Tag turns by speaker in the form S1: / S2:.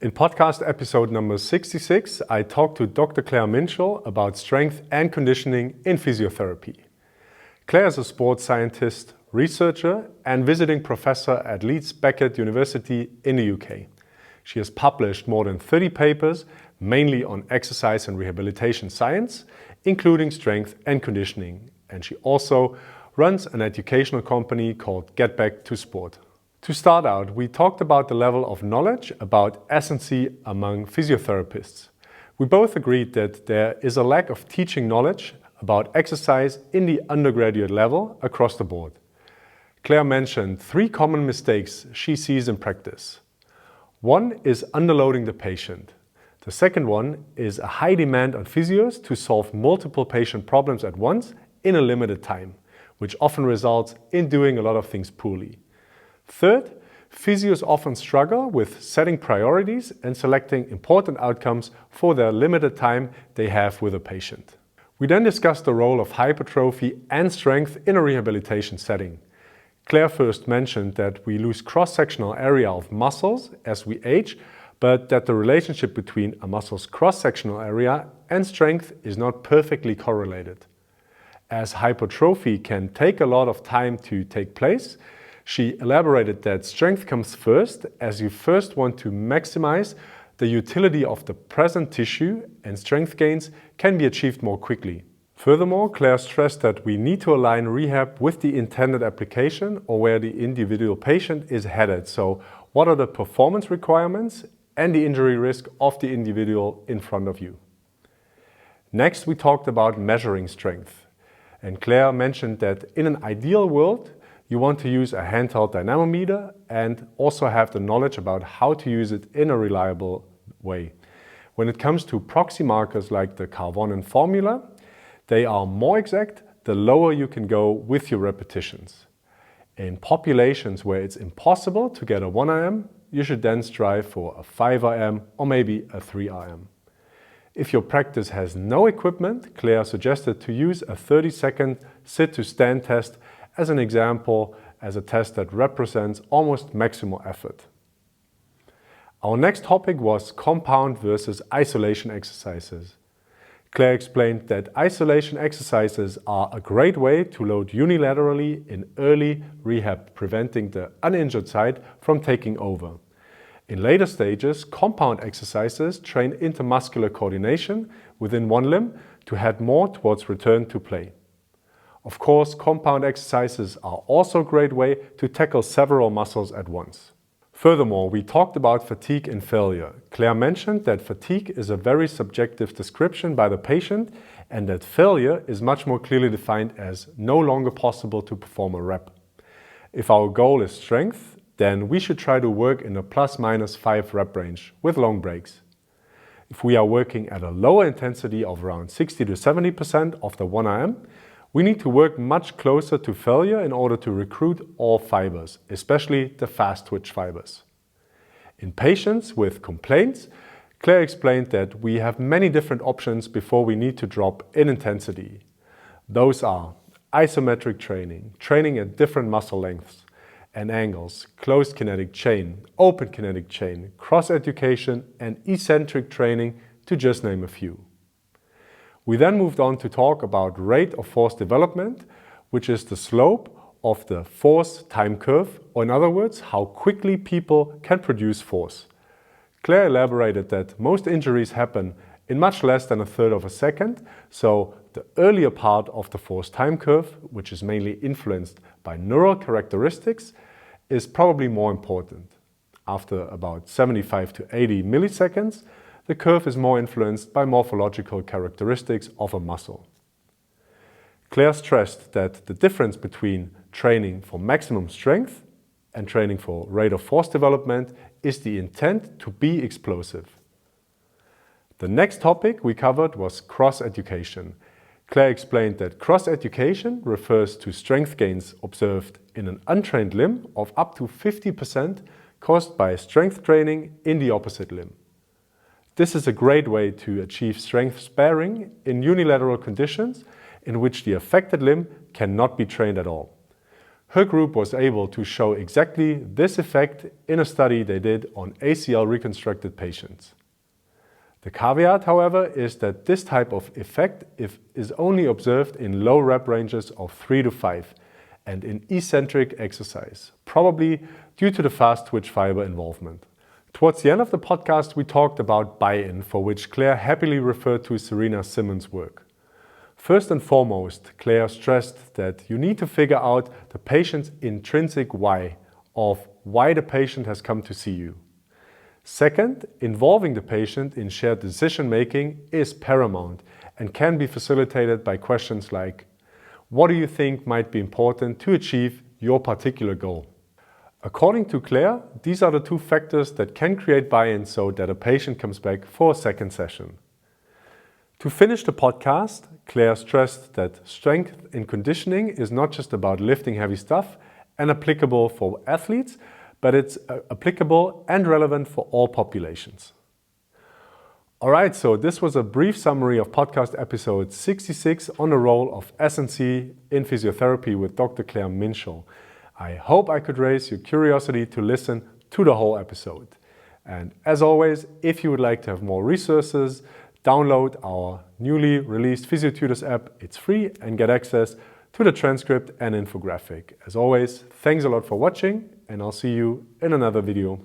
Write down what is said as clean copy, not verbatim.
S1: In podcast episode number 66, I talked to Dr. Claire Minshall about strength and conditioning in physiotherapy. Claire is a sports scientist, researcher and visiting professor at Leeds Beckett University in the UK. She has published more than 30 papers, mainly on exercise and rehabilitation science, including strength and conditioning. And she also runs an educational company called Get Back to Sport. To start out, we talked about the level of knowledge about S&C among physiotherapists. We both agreed that there is a lack of teaching knowledge about exercise in the undergraduate level across the board. Claire mentioned 3 common mistakes she sees in practice. One is underloading the patient. The second one is a high demand on physios to solve multiple patient problems at once in a limited time, which often results in doing a lot of things poorly. Third, physios often struggle with setting priorities and selecting important outcomes for the limited time they have with a patient. We then discussed the role of hypertrophy and strength in a rehabilitation setting. Claire first mentioned that we lose cross-sectional area of muscles as we age, but that the relationship between a muscle's cross-sectional area and strength is not perfectly correlated. As hypertrophy can take a lot of time to take place, she elaborated that strength comes first, as you first want to maximize the utility of the present tissue, and strength gains can be achieved more quickly. Furthermore, Claire stressed that we need to align rehab with the intended application or where the individual patient is headed. So, what are the performance requirements and the injury risk of the individual in front of you? Next, we talked about measuring strength. And Claire mentioned that in an ideal world, you want to use a handheld dynamometer and also have the knowledge about how to use it in a reliable way. When it comes to proxy markers like the Carvonen formula, they are more exact the lower you can go with your repetitions. In populations where it's impossible to get a 1 RM, you should then strive for a 5 RM or maybe a 3 RM. If your practice has no equipment, Claire suggested to use a 30-second sit-to-stand test as an example, as a test that represents almost maximal effort. Our next topic was compound versus isolation exercises. Claire explained that isolation exercises are a great way to load unilaterally in early rehab, preventing the uninjured side from taking over. In later stages, compound exercises train intermuscular coordination within one limb to head more towards return to play. Of course, compound exercises are also a great way to tackle several muscles at once. Furthermore, we talked about fatigue and failure. Claire mentioned that fatigue is a very subjective description by the patient and that failure is much more clearly defined as no longer possible to perform a rep. If our goal is strength, then we should try to work in a ±5 rep range with long breaks. If we are working at a lower intensity of around 60 to 70% of the 1 RM, we need to work much closer to failure in order to recruit all fibers, especially the fast twitch fibers. In patients with complaints, Claire explained that we have many different options before we need to drop in intensity. Those are isometric training, training at different muscle lengths and angles, closed kinetic chain, open kinetic chain, cross-education and eccentric training, to just name a few. We then moved on to talk about rate of force development, which is the slope of the force time curve, or in other words, how quickly people can produce force. Claire elaborated that most injuries happen in much less than a third of a second, so the earlier part of the force time curve, which is mainly influenced by neural characteristics, is probably more important. After about 75 to 80 milliseconds, the curve is more influenced by morphological characteristics of a muscle. Claire stressed that the difference between training for maximum strength and training for rate of force development is the intent to be explosive. The next topic we covered was cross-education. Claire explained that cross-education refers to strength gains observed in an untrained limb of up to 50% caused by strength training in the opposite limb. This is a great way to achieve strength sparing in unilateral conditions in which the affected limb cannot be trained at all. Her group was able to show exactly this effect in a study they did on ACL reconstructed patients. The caveat, however, is that this type of effect is only observed in low rep ranges of 3 to 5 and in eccentric exercise, probably due to the fast twitch fiber involvement. Towards the end of the podcast, we talked about Buyin, for which Claire happily referred to Serena Simmons' work. First and foremost, Claire stressed that you need to figure out the patient's intrinsic why of why the patient has come to see you. Second, involving the patient in shared decision-making is paramount and can be facilitated by questions like, what do you think might be important to achieve your particular goal? According to Claire, these are the two factors that can create buy-in so that a patient comes back for a second session. To finish the podcast, Claire stressed that strength and conditioning is not just about lifting heavy stuff and applicable for athletes, but it's applicable and relevant for all populations. Alright, so this was a brief summary of podcast episode 66 on the role of S&C in physiotherapy with Dr. Claire Minshall. I hope I could raise your curiosity to listen to the whole episode. And as always, if you would like to have more resources, download our newly released Physiotutors app. It's free and get access to the transcript and infographic. As always, thanks a lot for watching, and I'll see you in another video.